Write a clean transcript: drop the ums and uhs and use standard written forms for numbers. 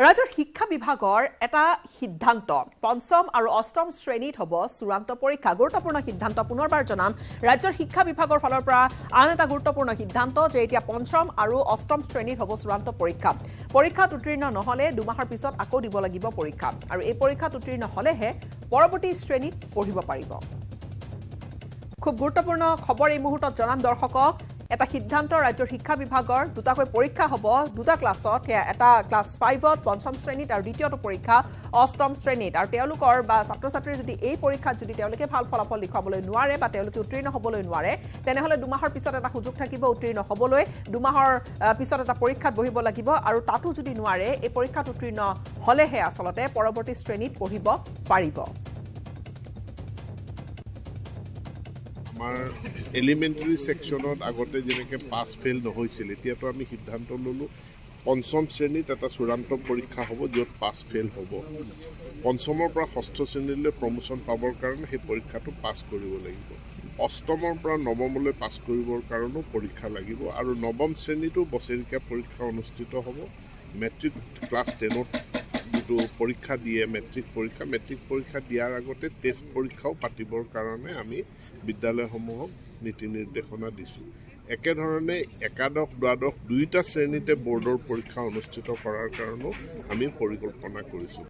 ৰাজ্যৰ শিক্ষা বিভাগৰ এটা সিদ্ধান্ত পঞ্চম আৰু অষ্টম শ্ৰেণীত হ'ব চূড়ান্ত পৰীক্ষা গুৰুত্বপূৰ্ণ সিদ্ধান্ত পুনৰবাৰ জনাম ৰাজ্যৰ শিক্ষা বিভাগৰ ফালৰ পৰা আন এটা গুৰুত্বপূৰ্ণ সিদ্ধান্ত যে এতিয়া পঞ্চম আৰু অষ্টম শ্ৰেণীত হ'ব চূড়ান্ত পৰীক্ষা পৰীক্ষাত উত্তীৰ্ণ নহলে দুমাহৰ পিছত আকৌ দিব লাগিব পৰীক্ষা আৰু এই পৰীক্ষাত উত্তীৰ্ণ হলেহে পৰৱৰ্তী শ্ৰেণীত পঢ়িব পাৰিব খুব গুৰুত্বপূৰ্ণ খবৰ এই মুহূৰ্তত জনাম দৰ্শকক এটা সিদ্ধান্ত ৰাজ্যৰ শিক্ষা বিভাগৰ দুটাকৈ পৰীক্ষা হ'ব দুটা ক্লাছত এটা ক্লাছ 5ত পঞ্চম শ্ৰেণীত আৰু দ্বিতীয়টো পৰীক্ষা অষ্টম শ্ৰেণীত আৰু তেওঁলোকৰ বা ছাত্ৰ-ছাত্ৰীৰ যদি এই পৰীক্ষাত যদি তেওঁলোকে ভাল ফলাফল দেখুৱাবলৈ নোৱাৰে বা তেওঁলোকে উত্তীৰ্ণ হ'বলৈ নোৱাৰে তেনেহলে দুমাহৰ পিছত এটা সুযোগ থাকিব উত্তীৰ্ণ হ'বলৈ দুমাহৰ পিছত এটা পৰীক্ষাত বহিব লাগিব আৰু তাতো যদি নোৱাৰে এই পৰীক্ষাত উত্তীৰ্ণ হলেহে আসলতে পৰৱৰ্তী শ্ৰেণীত পঢ়িব পাৰিব আমাৰ এলিমেণ্টাৰী সেকশনত আগতে যেনেকৈ পাছ ফেইল নহৈছিল এতিয়াতো আমি সিদ্ধান্ত ললো পঞ্চম শ্ৰেণীত এটা চূড়ান্ত পৰীক্ষা হ'ব য'ত পাছ ফেইল হ'ব পঞ্চমৰ পৰা ষষ্ঠ শ্ৰেণীলৈ প্ৰমোশ্যন পাবৰ কাৰণে সেই পৰীক্ষাটো পাছ কৰিব লাগিব অষ্টমৰ পৰা নৱমলৈ পাছ কৰিবৰ কাৰণেও পৰীক্ষা লাগিব আৰু নৱম শ্ৰেণীতো বছৰেকীয়া পৰীক্ষা অনুষ্ঠিত হ'ব মেট্ৰিক ক্লাছ 10ত যিটো পৰীক্ষা দিয়ে মেট্ৰিক পৰীক্ষা দিয়াৰ আগতে টেষ্ট পৰীক্ষাও পাতিবৰ কাৰণে আমি বিদ্যালয়সমূহক নীতি নিৰ্দেশনা দিছোঁ একেধৰণে একাদশ দ্বাদশ দুইটা শ্ৰেণীতে বোৰ্ডৰ পৰীক্ষা অনুষ্ঠিত কৰাৰ কাৰণেও আমি পৰিকল্পনা কৰিছোঁ